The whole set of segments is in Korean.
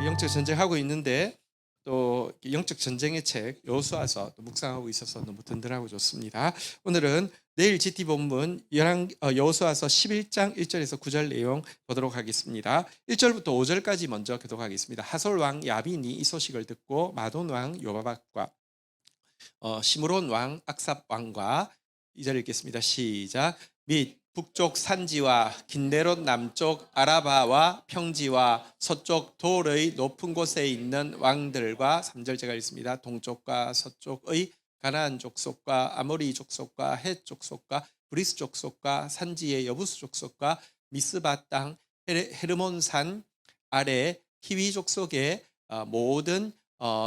영적 전쟁하고 있는데 또 영적 전쟁의 책 여호수아서 또 묵상하고 있어서 너무 든든하고 좋습니다. 오늘은 내일 GT 본문 여호수아서 11장 1절에서 9절 내용 보도록 하겠습니다. 1절부터 5절까지 먼저 교독하겠습니다. 하솔 왕 야빈이 이 소식을 듣고 마돈 왕 요바박과 시므론 왕 악삽 왕과 2절 읽겠습니다. 시작. 및 북쪽 산지와 긴네롯 남쪽 아라바와 평지와 서쪽 돌의 높은 곳에 있는 왕들과 3절 제가 읽습니다. 동쪽과 서쪽의 가나안 족속과 아모리 족속과 헷 족속과 브리스 족속과 산지의 여부스 족속과 미스바 땅 헤르몬산 아래 히위 족속의 모든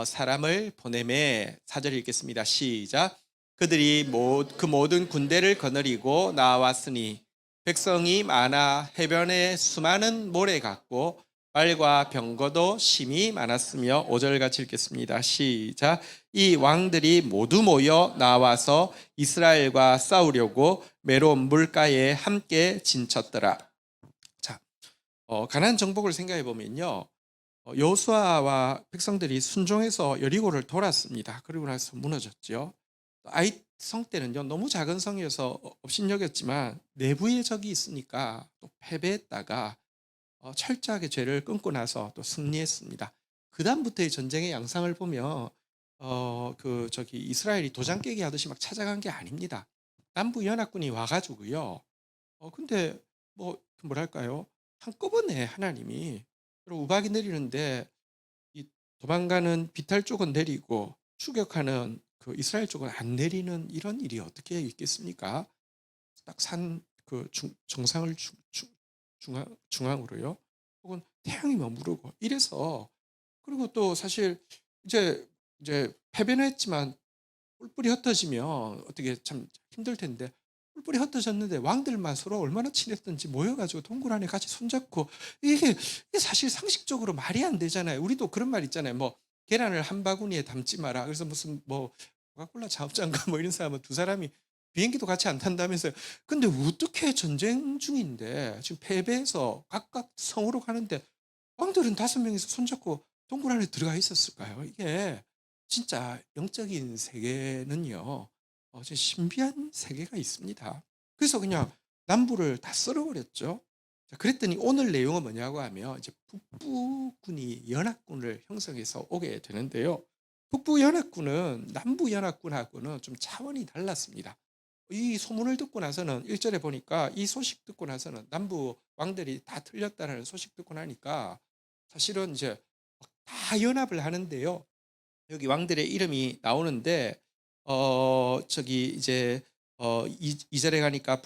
사람을 보내매. 4절 읽겠습니다. 시작. 그들이 그 모든 군대를 거느리고 나왔으니 백성이 많아 해변에 수많은 모래 같고 말과 병거도 심히 많았으며. 5절 같이 읽겠습니다. 시작. 이 왕들이 모두 모여 나와서 이스라엘과 싸우려고 메론 물가에 함께 진쳤더라. 자, 가나안 정복을 생각해 보면요, 여호수아와 백성들이 순종해서 여리고를 돌았습니다. 그리고 나서 무너졌죠. 아이 성 때는요, 너무 작은 성이어서 업신여겼지만 내부의 적이 있으니까 또 패배했다가 철저하게 죄를 끊고 나서 또 승리했습니다. 그 다음부터의 전쟁의 양상을 보면 이스라엘이 도장 깨기 하듯이 막 찾아간 게 아닙니다. 남부 연합군이 와가지고요. 근데 뭐랄까요? 한꺼번에 하나님이 우박이 내리는데 이 도망가는 비탈 쪽은 내리고 추격하는 그 이스라엘 쪽은 안 내리는 이런 일이 어떻게 있겠습니까? 딱 산 그 정상을 중앙으로요. 혹은 태양이 머무르고 이래서. 그리고 또 사실 이제 패배는 했지만 뿔뿔이 흩어지면 어떻게 참 힘들 텐데, 뿔뿔이 흩어졌는데 왕들만 서로 얼마나 친했던지 모여가지고 동굴 안에 같이 손잡고, 이게 사실 상식적으로 말이 안 되잖아요. 우리도 그런 말 있잖아요. 계란을 한 바구니에 담지 마라. 그래서 무슨 코카콜라 자업장가 이런 사람은 두 사람이 비행기도 같이 안 탄다면서요. 근데 어떻게 전쟁 중인데 지금 패배해서 각각 성으로 가는데 왕들은 5명이서 손잡고 동굴 안에 들어가 있었을까요? 이게 진짜 영적인 세계는요, 신비한 세계가 있습니다. 그래서 그냥 남부를 다 썰어버렸죠. 그랬더니 오늘 내용은 뭐냐고 하면 이제 북부군이 연합군을 형성해서 오게 되는데요. 북부 연합군은 남부 연합군하고는 좀 차원이 달랐습니다. 이 소문을 듣고 나서는 1절에 보니까 이 소식 듣고 나서는 남부 왕들이 다 틀렸다는 소식 듣고 나니까 사실은 이제 다 연합을 하는데요. 여기 왕들의 이름이 나오는데 이제 2절에 가니까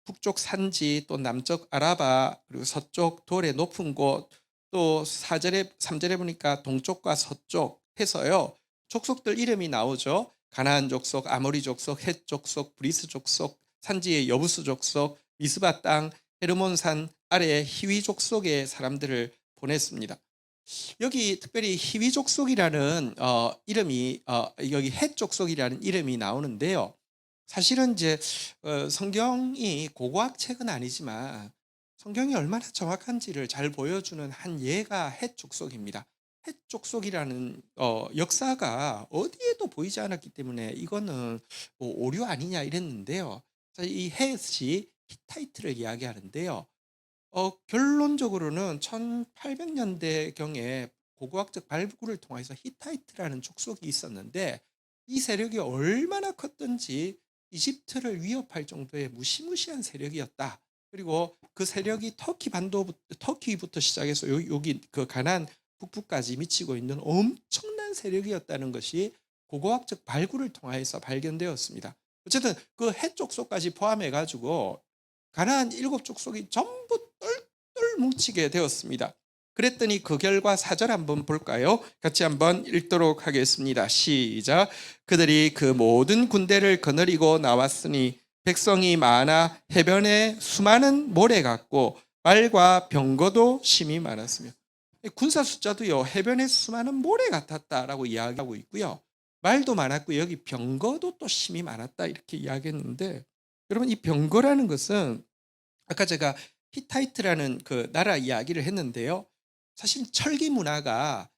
북쪽 산지, 또 남쪽 아라바, 그리고 서쪽 돌의 높은 곳, 또 3절에 보니까 동쪽과 서쪽 해서요, 족속들 이름이 나오죠. 가나안 족속, 아모리 족속, 헷 족속, 브리스 족속, 산지의 여부스 족속, 미스바 땅, 헤르몬산 아래 히위 족속의 사람들을 보냈습니다. 여기 특별히 히위 족속이라는 이름이 여기 헷 족속이라는 이름이 나오는데요. 사실은 이제 성경이 고고학 책은 아니지만 성경이 얼마나 정확한지를 잘 보여주는 한 예가 헷 족속입니다. 헷 족속이라는 역사가 어디에도 보이지 않았기 때문에 이거는 오류 아니냐 이랬는데요. 이 헷이 히타이트를 이야기하는데요. 결론적으로는 1800년대경에 고고학적 발굴을 통해서 히타이트라는 족속이 있었는데, 이 세력이 얼마나 컸던지 이집트를 위협할 정도의 무시무시한 세력이었다. 그리고 그 세력이 터키부터 시작해서 여기 그 가나안 북부까지 미치고 있는 엄청난 세력이었다는 것이 고고학적 발굴을 통해서 발견되었습니다. 어쨌든 그 헷 족속까지 포함해 가지고 가나안 7족속이 전부 똘똘 뭉치게 되었습니다. 그랬더니 그 결과 4절 한번 볼까요? 같이 한번 읽도록 하겠습니다. 시작. 그들이 그 모든 군대를 거느리고 나왔으니 백성이 많아 해변에 수많은 모래 같고 말과 병거도 심히 많았으며. 군사 숫자도요, 해변에 수많은 모래 같았다라고 이야기하고 있고요, 말도 많았고 여기 병거도 또 심히 많았다 이렇게 이야기했는데, 여러분 이 병거라는 것은 아까 제가 히타이트라는 그 나라 이야기를 했는데요. 사실 철기 문화가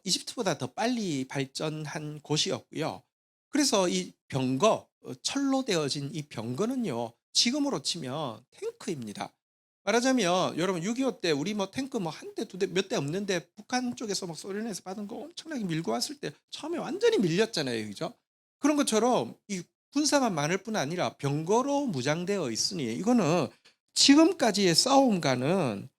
이집트보다 더 빨리 발전한 곳이었고요. 그래서 이 병거, 철로 되어진 이 병거는요, 지금으로 치면 탱크입니다. 말하자면 여러분 6.25 때 우리 뭐 탱크 뭐 한 대, 두 대, 몇 대 없는데 북한 쪽에서 막 소련에서 받은 거 엄청나게 밀고 왔을 때 처음에 완전히 밀렸잖아요. 그죠? 그런 것처럼 이 군사만 많을 뿐 아니라 병거로 무장되어 있으니 이거는 지금까지의 싸움과는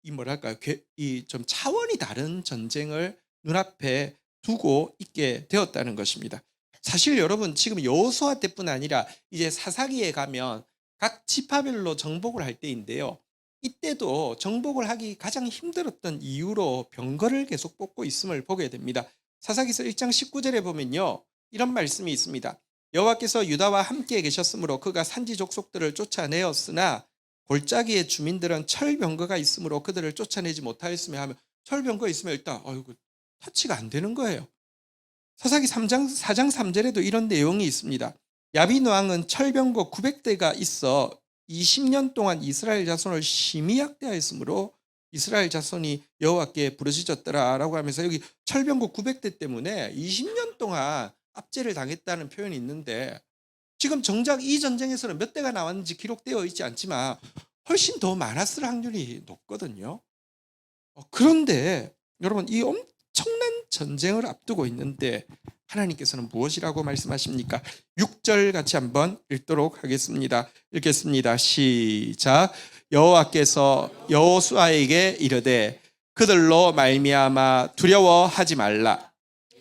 이 뭐랄까요? 이 좀 차원이 다른 전쟁을 눈앞에 두고 있게 되었다는 것입니다. 사실 여러분 지금 여호수아 때뿐 아니라 이제 사사기에 가면 각 지파별로 정복을 할 때인데요. 이때도 정복을 하기 가장 힘들었던 이유로 병거를 계속 뽑고 있음을 보게 됩니다. 사사기서 1장 19절에 보면요. 이런 말씀이 있습니다. 여호와께서 유다와 함께 계셨으므로 그가 산지 족속들을 쫓아내었으나 골짜기의 주민들은 철병거가 있으므로 그들을 쫓아내지 못하였으며 하면 철병거 있으면 일단 터치가 안 되는 거예요. 사사기 3장 4장 3절에도 이런 내용이 있습니다. 야빈 왕은 철병거 900대가 있어 20년 동안 이스라엘 자손을 심히 학대하였으므로 이스라엘 자손이 여호와께 부르짖었더라라고 하면서 여기 철병거 900대 때문에 20년 동안 압제를 당했다는 표현이 있는데 지금 정작 이 전쟁에서는 몇 대가 나왔는지 기록되어 있지 않지만 훨씬 더 많았을 확률이 높거든요. 그런데 여러분 이 엄청난 전쟁을 앞두고 있는데 하나님께서는 무엇이라고 말씀하십니까? 6절 같이 한번 읽도록 하겠습니다. 읽겠습니다. 시작. 여호와께서 여호수아에게 이르되 그들로 말미암아 두려워하지 말라.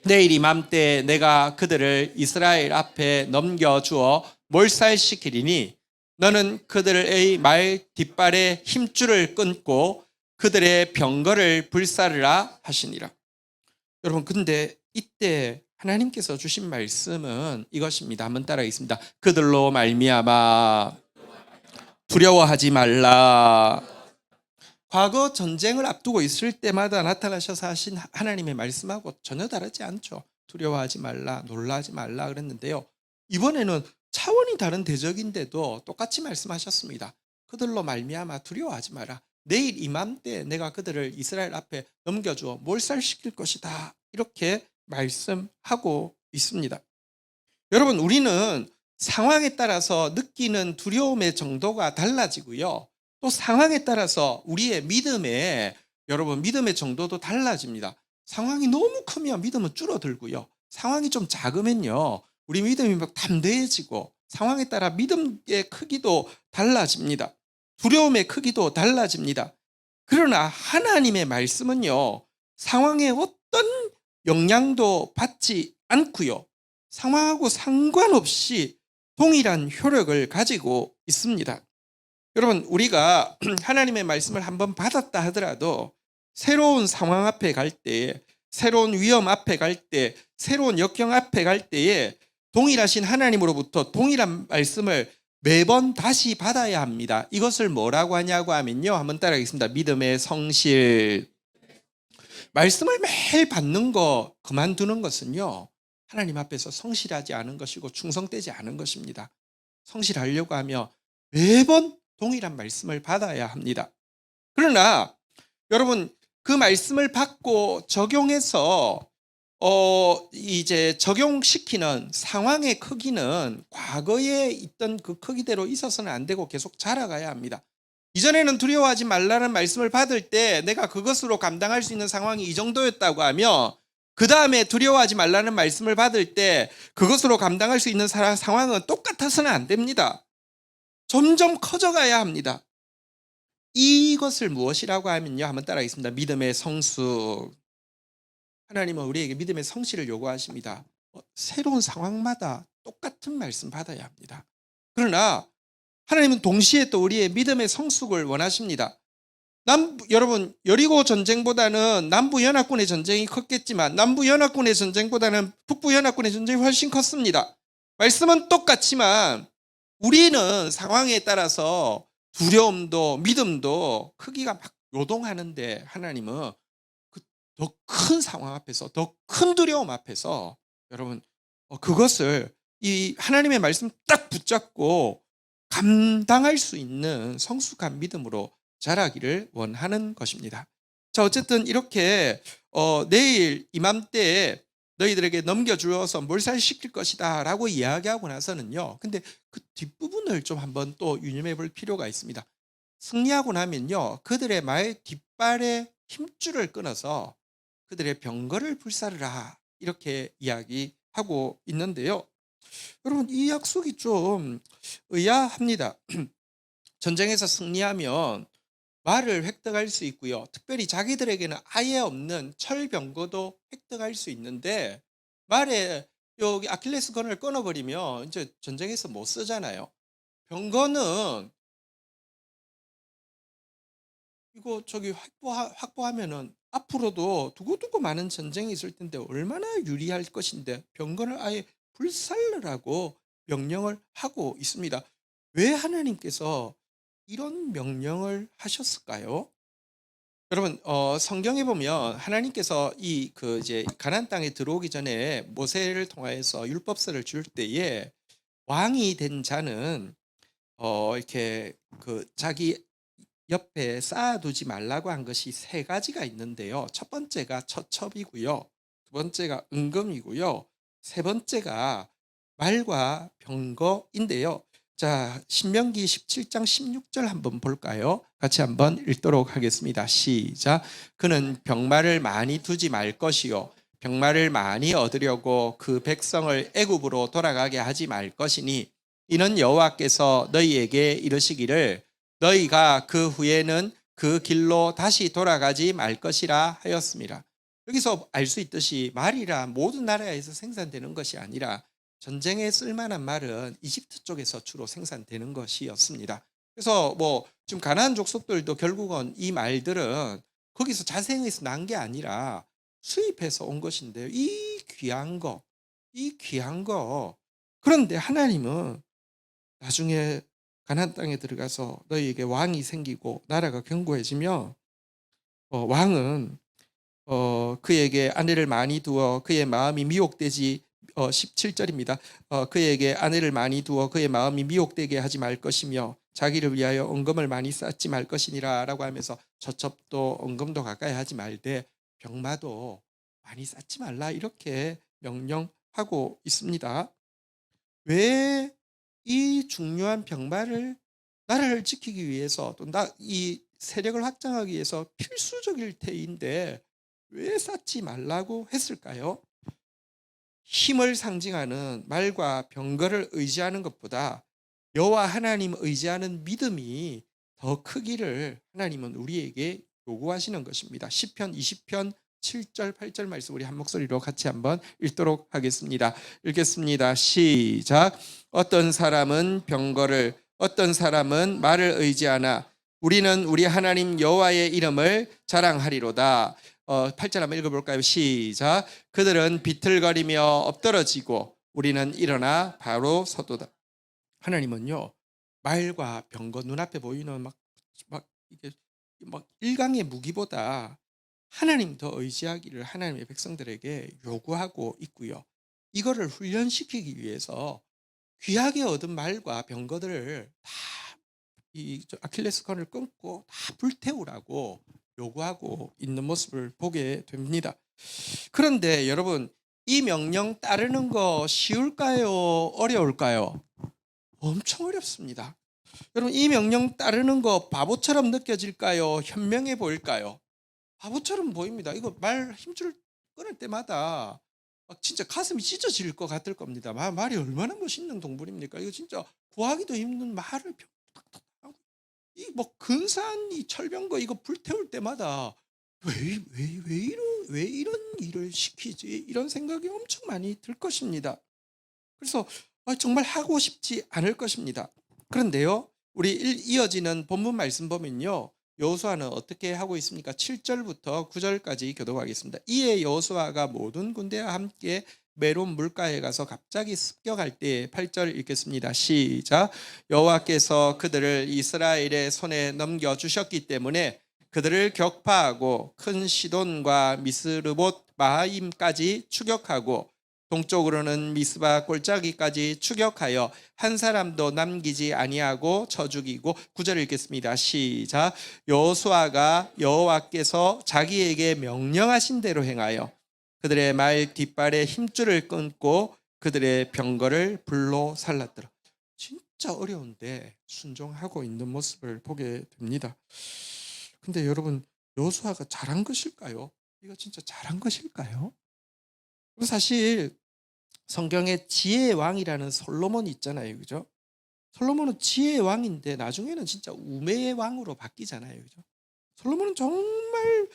내일 이맘때 내가 그들을 이스라엘 앞에 넘겨주어 몰살시키리니 너는 그들의 말 뒷발에 힘줄을 끊고 그들의 병거를 불사르라 하시니라. 여러분 근데 이때 하나님께서 주신 말씀은 이것입니다. 한번 따라하겠습니다. 그들로 말미암아 두려워하지 말라. 과거 전쟁을 앞두고 있을 때마다 나타나셔서 하신 하나님의 말씀하고 전혀 다르지 않죠. 두려워하지 말라, 놀라지 말라 그랬는데요. 이번에는 차원이 다른 대적인데도 똑같이 말씀하셨습니다. 그들로 말미암아 두려워하지 마라. 내일 이맘때 내가 그들을 이스라엘 앞에 넘겨주어 몰살시킬 것이다. 이렇게 말씀하고 있습니다. 여러분 우리는 상황에 따라서 느끼는 두려움의 정도가 달라지고요. 또 상황에 따라서 우리의 믿음의 정도도 달라집니다. 상황이 너무 크면 믿음은 줄어들고요. 상황이 좀 작으면요. 우리 믿음이 막 담대해지고 상황에 따라 믿음의 크기도 달라집니다. 두려움의 크기도 달라집니다. 그러나 하나님의 말씀은요. 상황에 어떤 영향도 받지 않고요. 상황하고 상관없이 동일한 효력을 가지고 있습니다. 여러분 우리가 하나님의 말씀을 한번 받았다 하더라도 새로운 상황 앞에 갈 때, 새로운 위험 앞에 갈 때, 새로운 역경 앞에 갈 때에 동일하신 하나님으로부터 동일한 말씀을 매번 다시 받아야 합니다. 이것을 뭐라고 하냐고 하면요. 한번 따라하겠습니다. 믿음의 성실. 말씀을 매일 받는 거 그만두는 것은요. 하나님 앞에서 성실하지 않은 것이고 충성되지 않은 것입니다. 성실하려고 하며 매번 동일한 말씀을 받아야 합니다. 그러나 여러분 그 말씀을 받고 적용해서 이제 적용시키는 상황의 크기는 과거에 있던 그 크기대로 있어서는 안 되고 계속 자라가야 합니다. 이전에는 두려워하지 말라는 말씀을 받을 때 내가 그것으로 감당할 수 있는 상황이 이 정도였다고 하며 그 다음에 두려워하지 말라는 말씀을 받을 때 그것으로 감당할 수 있는 상황은 똑같아서는 안 됩니다. 점점 커져가야 합니다. 이것을 무엇이라고 하면요. 한번 따라하겠습니다. 믿음의 성숙. 하나님은 우리에게 믿음의 성실을 요구하십니다. 새로운 상황마다 똑같은 말씀 받아야 합니다. 그러나 하나님은 동시에 또 우리의 믿음의 성숙을 원하십니다. 여러분 여리고 전쟁보다는 남부연합군의 전쟁이 컸겠지만 남부연합군의 전쟁보다는 북부연합군의 전쟁이 훨씬 컸습니다. 말씀은 똑같지만 우리는 상황에 따라서 두려움도 믿음도 크기가 막 요동하는데 하나님은 더 큰 상황 앞에서 더 큰 두려움 앞에서 여러분 그것을 이 하나님의 말씀 딱 붙잡고 감당할 수 있는 성숙한 믿음으로 자라기를 원하는 것입니다. 자, 어쨌든 이렇게 내일 이맘때에 너희들에게 넘겨주어서 몰살시킬 것이다라고 이야기하고 나서는요. 근데 그 뒷부분을 좀 한번 또 유념해 볼 필요가 있습니다. 승리하고 나면요. 그들의 말 뒷발에 힘줄을 끊어서 그들의 병거를 불사르라 이렇게 이야기하고 있는데요. 여러분 이 약속이 좀 의아합니다. 전쟁에서 승리하면 말을 획득할 수 있고요. 특별히 자기들에게는 아예 없는 철병거도 획득할 수 있는데 말에 여기 아킬레스건을 끊어버리면 이제 전쟁에서 못 쓰잖아요. 병거는 이거 저기 확보하면은 앞으로도 두고두고 많은 전쟁이 있을 텐데 얼마나 유리할 것인데 병거를 아예 불살르라고 명령을 하고 있습니다. 왜 하나님께서 이런 명령을 하셨을까요? 여러분 성경에 보면 하나님께서 이 그 이제 가나안 땅에 들어오기 전에 모세를 통하여서 율법서를 줄 때에 왕이 된 자는 이렇게 그 자기 옆에 쌓아두지 말라고 한 것이 세 가지가 있는데요. 첫 번째가 처첩이고요. 두 번째가 은금이고요. 세 번째가 말과 병거인데요. 자, 신명기 17장 16절 한번 볼까요? 같이 한번 읽도록 하겠습니다. 시작. 그는 병마를 많이 두지 말 것이요 병마를 많이 얻으려고 그 백성을 애굽으로 돌아가게 하지 말 것이니 이는 여호와께서 너희에게 이르시기를 너희가 그 후에는 그 길로 다시 돌아가지 말 것이라 하였습니다. 여기서 알 수 있듯이 말이라 모든 나라에서 생산되는 것이 아니라 전쟁에 쓸만한 말은 이집트 쪽에서 주로 생산되는 것이었습니다. 그래서 뭐 지금 가나안 족속들도 결국은 이 말들은 거기서 자생해서 난 게 아니라 수입해서 온 것인데요. 이 귀한 거, 이 귀한 거. 그런데 하나님은 나중에 가나안 땅에 들어가서 너희에게 왕이 생기고 나라가 견고해지며 왕은 그에게 아내를 많이 두어 그의 마음이 미혹되지 17절입니다. 그에게 아내를 많이 두어 그의 마음이 미혹되게 하지 말 것이며 자기를 위하여 은금을 많이 쌓지 말 것이니라라고 하면서 저첩도 은금도 가까이 하지 말되 병마도 많이 쌓지 말라 이렇게 명령하고 있습니다. 왜 이 중요한 병마를 나라를 지키기 위해서 또 이 세력을 확장하기 위해서 필수적일 테인데 왜 쌓지 말라고 했을까요? 힘을 상징하는 말과 병거를 의지하는 것보다 여호와 하나님 의지하는 믿음이 더 크기를 하나님은 우리에게 요구하시는 것입니다. 시편 20편 7절 8절 말씀 우리 한 목소리로 같이 한번 읽도록 하겠습니다. 읽겠습니다. 시작. 어떤 사람은 병거를 어떤 사람은 말을 의지하나 우리는 우리 하나님 여호와의 이름을 자랑하리로다. 8절 한번 읽어볼까요? 시작. 그들은 비틀거리며 엎드러지고 우리는 일어나 바로 서도다. 하나님은요 말과 병거 눈앞에 보이는 막 이게 막 일강의 무기보다 하나님 더 의지하기를 하나님의 백성들에게 요구하고 있고요. 이거를 훈련시키기 위해서 귀하게 얻은 말과 병거들을 다 이 아킬레스건을 끊고 다 불태우라고 요구하고 있는 모습을 보게 됩니다. 그런데 여러분 이 명령 따르는 거 쉬울까요? 어려울까요? 엄청 어렵습니다. 여러분 이 명령 따르는 거 바보처럼 느껴질까요? 현명해 보일까요? 바보처럼 보입니다. 이거 말 힘줄 끊을 때마다 막 진짜 가슴이 찢어질 것 같을 겁니다. 말이 얼마나 멋있는 동물입니까? 이거 진짜 구하기도 힘든 말을 탁탁탁 하고 이 뭐 근사한 이 철병거 이거 불태울 때마다 왜 이런 일을 시키지? 이런 생각이 엄청 많이 들 것입니다. 그래서 정말 하고 싶지 않을 것입니다. 그런데요, 우리 이어지는 본문 말씀 보면요, 여호수아는 어떻게 하고 있습니까? 7절부터 9절까지 교독하겠습니다. 이에 여호수아가 모든 군대와 함께 메론 물가에 가서 갑자기 습격할 때 8절 읽겠습니다. 시작. 여호와께서 그들을 이스라엘의 손에 넘겨 주셨기 때문에 그들을 격파하고 큰 시돈과 미스르봇 마하임까지 추격하고 동쪽으로는 미스바 골짜기까지 추격하여 한 사람도 남기지 아니하고 쳐 죽이고. 9절 읽겠습니다. 시작. 여호수아가 여호와께서 자기에게 명령하신 대로 행하여 그들의 말 뒷발에 힘줄을 끊고 그들의 병거를 불로 살랐더라. 진짜 어려운데 순종하고 있는 모습을 보게 됩니다. 근데 여러분, 여호수아가 잘한 것일까요? 이거 진짜 잘한 것일까요? 사실 성경에 지혜의 왕이라는 솔로몬이 있잖아요. 그죠? 솔로몬은 지혜의 왕인데 나중에는 진짜 우매의 왕으로 바뀌잖아요. 그죠? 솔로몬은 정말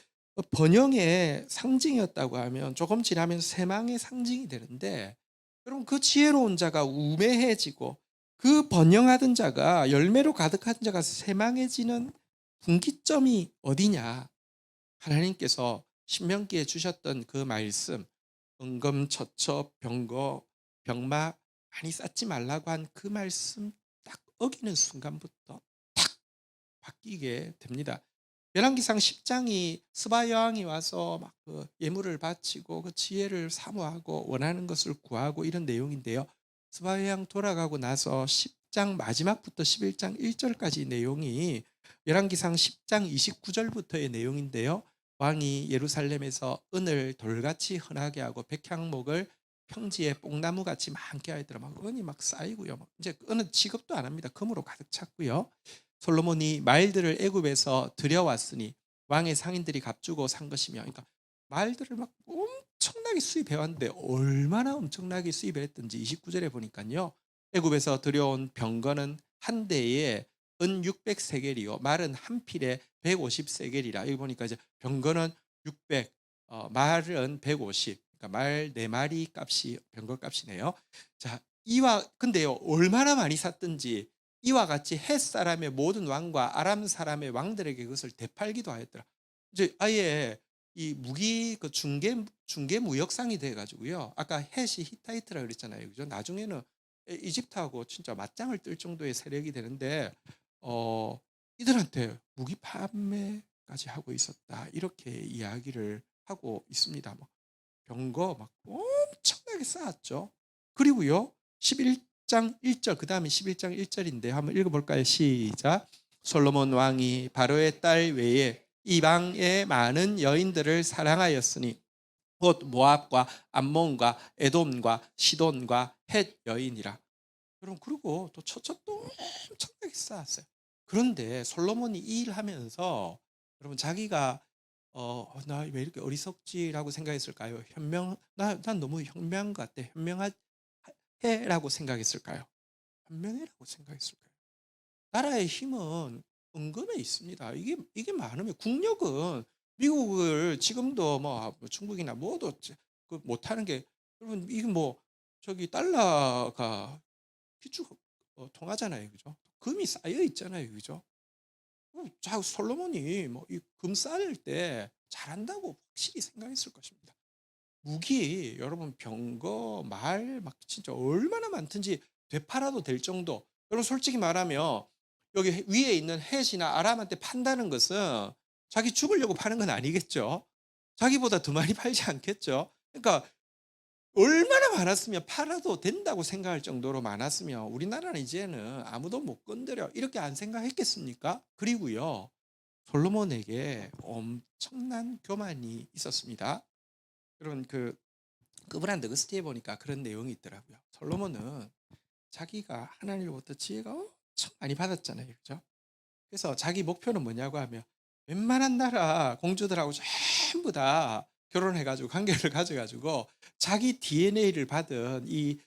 번영의 상징이었다고 하면 조금 지나면 쇠망의 상징이 되는데, 여러분, 그 지혜로운 자가 우매해지고 그 번영하던 자가, 열매로 가득한 자가 쇠망해지는 분기점이 어디냐? 하나님께서 신명기에 주셨던 그 말씀, 은검처처 병거 병마 많이 쌓지 말라고 한 그 말씀 딱 어기는 순간부터 탁 바뀌게 됩니다. 열왕기상 10장이 스바 여왕이 와서 막 그 예물을 바치고 그 지혜를 사모하고 원하는 것을 구하고 이런 내용인데요. 스바 여왕 돌아가고 나서 10장 마지막부터 11장 1절까지 내용이 열왕기상 10장 29절부터의 내용인데요. 왕이 예루살렘에서 은을 돌같이 흔하게 하고 백향목을 평지에 뽕나무같이 많게 하더라. 막 은이 막 쌓이고요. 막 이제 은은 취급도 안 합니다. 금으로 가득 찼고요. 솔로몬이 말들을 애굽에서 들여왔으니 왕의 상인들이 값주고 산 것이며. 그러니까 말들을 막 엄청나게 수입해 왔는데 얼마나 엄청나게 수입을 했던지 29절에 보니까요. 애굽에서 들여온 병거는 한 대에 은 600세겔이요. 말은 한 필에 150세겔이라. 여기 보니까 이제 병거는 600, 말은 150. 그러니까 말 4마리 값이 병거 값이네요. 자, 근데요, 얼마나 많이 샀든지 이와 같이 헷 사람의 모든 왕과 아람 사람의 왕들에게 그것을 되팔기도 하였더라. 이제 아예 이 무기 그 중개 무역상이 돼 가지고요. 아까 헷이 히타이트라 그랬잖아요. 그죠? 나중에는 이집트하고 진짜 맞짱을 뜰 정도의 세력이 되는데 이들한테 무기 판매까지 하고 있었다. 이렇게 이야기를 하고 있습니다. 뭐 병거 막 엄청나게 쌓았죠. 그리고요. 11장 1절, 그다음에 11장 1절인데 한번 읽어 볼까요? 시작. 솔로몬 왕이 바로의 딸 외에 이방의 많은 여인들을 사랑하였으니 곧 모압과 암몬과 에돔과 시돈과 헷 여인이라. 여러분, 그리고 또 처첩도 엄청나게 쌓았어요. 그런데 솔로몬이 이 일을 하면서 여러분 자기가 나 왜 이렇게 어리석지라고 생각했을까요? 난 너무 현명한 것 같아. 현명해라고 생각했을까요? 현명해라고 생각했을까요? 나라의 힘은 은근에 있습니다. 이게 많으면 국력은 미국을 지금도 뭐 중국이나 뭐도 못하는 게, 여러분 이게 뭐 저기 달러가 피축 통하잖아요, 그죠? 금이 쌓여 있잖아요, 그죠? 자, 솔로몬이 뭐 이 금 쌓을 때 잘한다고 확실히 생각했을 것입니다. 무기, 여러분 병거, 말 막 진짜 얼마나 많든지 되팔아도 될 정도. 여러분 솔직히 말하면 여기 위에 있는 헷이나 아람한테 판다는 것은 자기 죽으려고 파는 건 아니겠죠. 자기보다 더 많이 팔지 않겠죠. 그러니까 얼마나 많았으면 팔아도 된다고 생각할 정도로 많았으면 우리나라는 이제는 아무도 못 건드려 이렇게 안 생각했겠습니까? 그리고요, 솔로몬에게 엄청난 교만이 있었습니다. 여러분 그분한 더그스티에 보니까 그런 내용이 있더라고요. 솔로몬은 자기가 하나님으로부터 지혜가 엄청 많이 받았잖아요, 그죠? 그래서 자기 목표는 뭐냐고 하면 웬만한 나라 공주들하고 전부 다 결혼해가지고 관계를 가져가지고 자기 DNA를 받은 이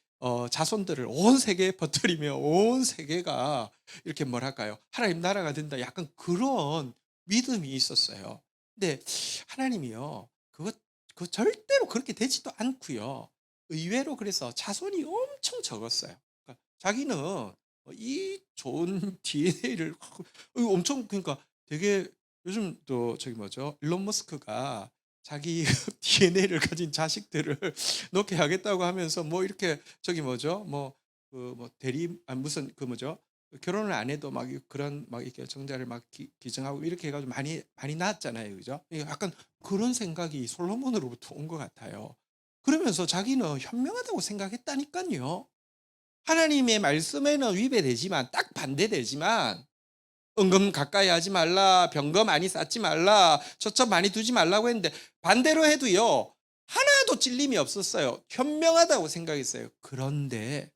자손들을 온 세계에 퍼뜨리며 온 세계가 이렇게 뭐랄까요, 하나님 나라가 된다, 약간 그런 믿음이 있었어요. 근데 하나님이요, 그 절대로 그렇게 되지도 않고요. 의외로 그래서 자손이 엄청 적었어요. 그러니까 자기는 이 좋은 DNA를 엄청, 그러니까 되게 요즘 또 저기 뭐죠, 일론 머스크가 자기 DNA를 가진 자식들을 놓게 하겠다고 하면서 뭐 이렇게 저기 뭐죠, 뭐 그 뭐 무슨 그 뭐죠, 결혼을 안 해도 막 그런 막 이렇게 정자를 막 기증하고 이렇게 해가지고 많이 낳았잖아요, 그죠? 약간 그런 생각이 솔로몬으로부터 온 것 같아요. 그러면서 자기는 현명하다고 생각했다니까요. 하나님의 말씀에는 위배되지만 딱 반대되지만 은금 가까이 하지 말라, 병거 많이 쌓지 말라, 처처 많이 두지 말라고 했는데 반대로 해도요. 하나도 찔림이 없었어요. 현명하다고 생각했어요. 그런데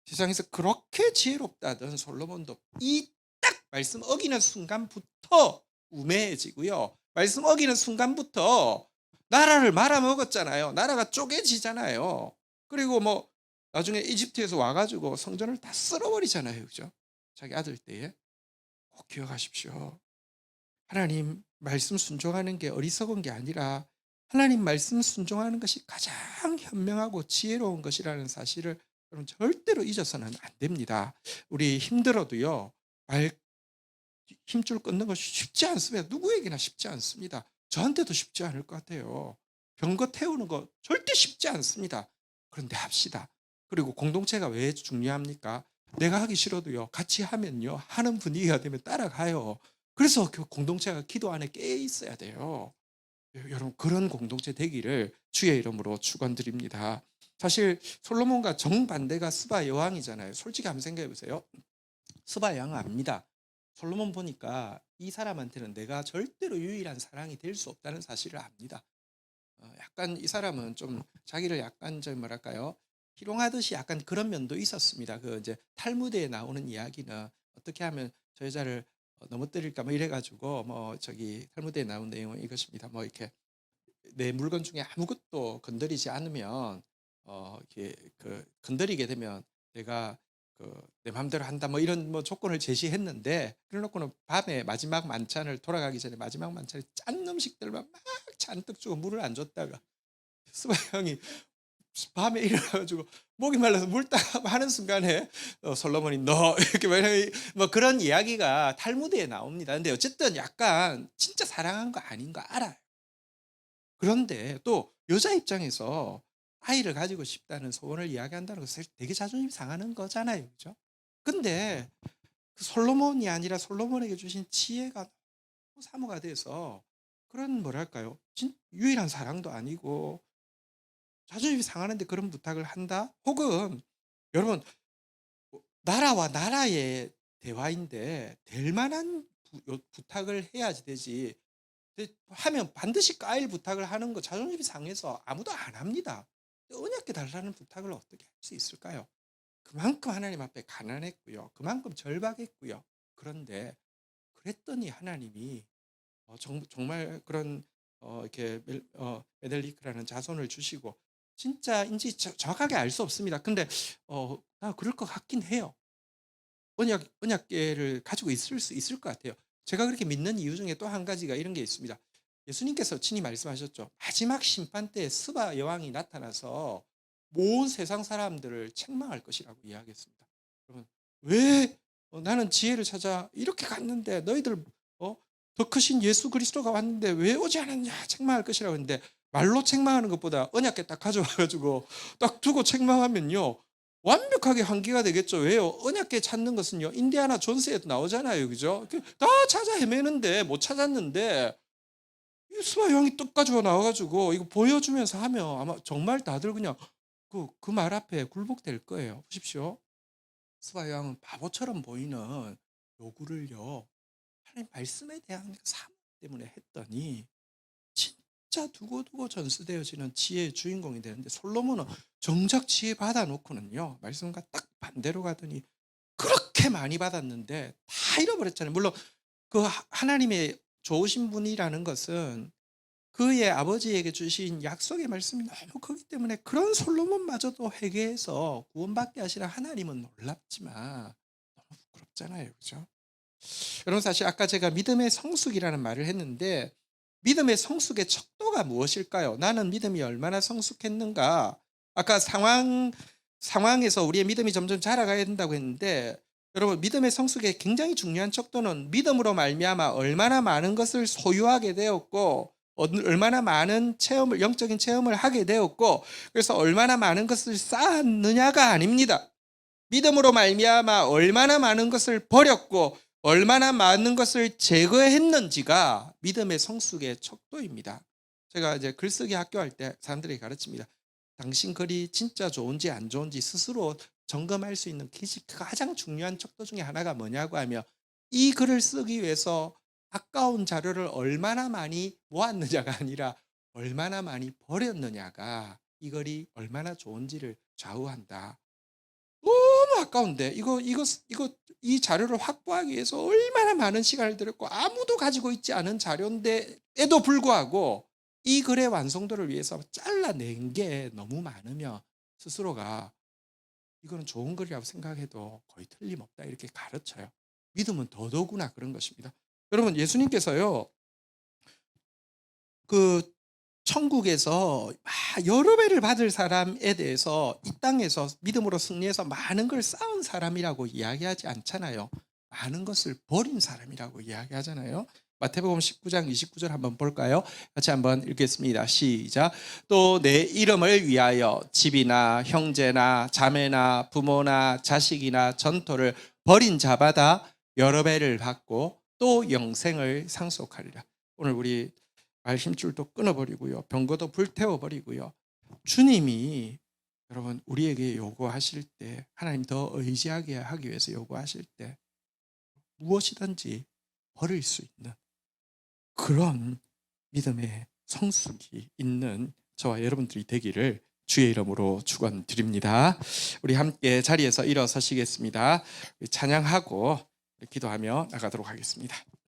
세상에서 그렇게 지혜롭다던 솔로몬도 이 딱 말씀 어기는 순간부터 우매해지고요. 말씀 어기는 순간부터 나라를 말아먹었잖아요. 나라가 쪼개지잖아요. 그리고 뭐 나중에 이집트에서 와가지고 성전을 다 쓸어버리잖아요. 그죠? 자기 아들 때에. 꼭 기억하십시오. 하나님 말씀 순종하는 게 어리석은 게 아니라 하나님 말씀 순종하는 것이 가장 현명하고 지혜로운 것이라는 사실을 여러분 절대로 잊어서는 안 됩니다. 우리 힘들어도요. 힘줄 끊는 것이 쉽지 않습니다. 누구에게나 쉽지 않습니다. 저한테도 쉽지 않을 것 같아요. 병거 태우는 거 절대 쉽지 않습니다. 그런데 합시다. 그리고 공동체가 왜 중요합니까? 내가 하기 싫어도요. 같이 하면요. 하는 분위기가 되면 따라가요. 그래서 그 공동체가 기도 안에 깨 있어야 돼요. 여러분 그런 공동체 되기를 주의 이름으로 축원드립니다. 사실 솔로몬과 정반대가 스바 여왕이잖아요. 솔직히 한번 생각해 보세요. 스바 여왕은 압니다. 솔로몬 보니까 이 사람한테는 내가 절대로 유일한 사랑이 될 수 없다는 사실을 압니다. 약간 이 사람은 좀 자기를 약간 좀 뭐랄까요? 희롱하듯이 약간 그런 면도 있었습니다. 그 이제 탈무드에 나오는 이야기는 어떻게 하면 저 여자를 넘어뜨릴까 뭐 이래가지고 뭐 저기 탈무드에 나온 내용은 이것입니다. 뭐 이렇게 내 물건 중에 아무것도 건드리지 않으면 이렇게 그 건드리게 되면 내가 그 내 마음대로 한다 뭐 이런 뭐 조건을 제시했는데 그래놓고는 밤에 마지막 만찬을 돌아가기 전에 마지막 만찬에 짠 음식들만 막 잔뜩 주고 물을 안 줬다가 스바 형이 밤에 일어나가지고 목이 말라서 물 따 하는 순간에 솔로몬이 너 이렇게 뭐 그런 이야기가 탈무드에 나옵니다. 근데 어쨌든 약간 진짜 사랑한 거 아닌 거 알아요. 그런데 또 여자 입장에서 아이를 가지고 싶다는 소원을 이야기한다는 것은 사실 되게 자존심 상하는 거잖아요. 그죠? 근데 그 솔로몬이 아니라 솔로몬에게 주신 지혜가 너무 사모가 돼서 그런 뭐랄까요? 유일한 사랑도 아니고 자존심이 상하는데 그런 부탁을 한다? 혹은 여러분 나라와 나라의 대화인데 될 만한 부탁을 해야지 되지. 하면 반드시 까일 부탁을 하는 거 자존심이 상해서 아무도 안 합니다. 언약게 달라는 부탁을 어떻게 할 수 있을까요? 그만큼 하나님 앞에 가난했고요. 그만큼 절박했고요. 그런데 그랬더니 하나님이 정말 그런 이렇게 메델리크라는 자손을 주시고 진짜인지 정확하게 알 수 없습니다. 근데 나 그럴 것 같긴 해요. 언약계를 가지고 있을 수 있을 것 같아요. 제가 그렇게 믿는 이유 중에 또 한 가지가 이런 게 있습니다. 예수님께서 친히 말씀하셨죠. 마지막 심판 때 스바 여왕이 나타나서 온 세상 사람들을 책망할 것이라고 이야기했습니다. 여러분 왜 나는 지혜를 찾아 이렇게 갔는데 너희들 더 크신 예수 그리스도가 왔는데 왜 오지 않았냐 책망할 것이라고 했는데 말로 책망하는 것보다 언약계 딱 가져와가지고 딱 두고 책망하면요. 완벽하게 환기가 되겠죠. 왜요? 언약계 찾는 것은요. 인디아나 존스에도 나오잖아요. 그죠? 다 찾아 헤매는데 못 찾았는데 이 스바 형이 떡 가지고 나와가지고 이거 보여주면서 하면 아마 정말 다들 그냥 그 말 앞에 굴복될 거예요. 보십시오. 스바 형은 바보처럼 보이는 요구를요. 하나님 말씀에 대한 사랑 때문에 했더니 진짜 두고두고 전수되어지는 지혜의 주인공이 되는데 솔로몬은 정작 지혜 받아놓고는요. 말씀과 딱 반대로 가더니 그렇게 많이 받았는데 다 잃어버렸잖아요. 물론 그 하나님의 좋으신 분이라는 것은 그의 아버지에게 주신 약속의 말씀이 너무 크기 때문에 그런 솔로몬마저도 회개해서 구원받게 하시라 하나님은 놀랍지만 너무 부끄럽잖아요. 그죠? 여러분 사실 아까 제가 믿음의 성숙이라는 말을 했는데 믿음의 성숙의 척도가 무엇일까요? 나는 믿음이 얼마나 성숙했는가? 아까 상황에서 우리의 믿음이 점점 자라가야 된다고 했는데 여러분 믿음의 성숙의 굉장히 중요한 척도는 믿음으로 말미암아 얼마나 많은 것을 소유하게 되었고 얼마나 많은 영적인 체험을 하게 되었고 그래서 얼마나 많은 것을 쌓았느냐가 아닙니다. 믿음으로 말미암아 얼마나 많은 것을 버렸고 얼마나 많은 것을 제거했는지가 믿음의 성숙의 척도입니다. 제가 이제 글쓰기 학교 할 때 사람들에게 가르칩니다. 당신 글이 진짜 좋은지 안 좋은지 스스로 점검할 수 있는 가장 중요한 척도 중에 하나가 뭐냐고 하면 이 글을 쓰기 위해서 아까운 자료를 얼마나 많이 모았느냐가 아니라 얼마나 많이 버렸느냐가 이 글이 얼마나 좋은지를 좌우한다. 너무 아까운데 이 자료를 확보하기 위해서 얼마나 많은 시간을 들였고 아무도 가지고 있지 않은 자료인데에도 불구하고 이 글의 완성도를 위해서 잘라낸 게 너무 많으면 스스로가 이거는 좋은 글이라고 생각해도 거의 틀림없다 이렇게 가르쳐요. 믿음은 더더구나 그런 것입니다. 여러분 예수님께서요 그 천국에서 여러 배를 받을 사람에 대해서 이 땅에서 믿음으로 승리해서 많은 걸 쌓은 사람이라고 이야기하지 않잖아요. 많은 것을 버린 사람이라고 이야기하잖아요. 마태복음 19장 29절 한번 볼까요? 같이 한번 읽겠습니다. 시작. 또 내 이름을 위하여 집이나 형제나 자매나 부모나 자식이나 전토를 버린 자마다 여러 배를 받고 또 영생을 상속하리라. 오늘 우리 말 힘줄도 끊어버리고요. 병거도 불태워버리고요. 주님이 여러분 우리에게 요구하실 때 하나님 더 의지하게 하기 위해서 요구하실 때 무엇이든지 버릴 수 있는 그런 믿음의 성숙이 있는 저와 여러분들이 되기를 주의 이름으로 축원드립니다. 우리 함께 자리에서 일어서시겠습니다. 찬양하고 기도하며 나가도록 하겠습니다.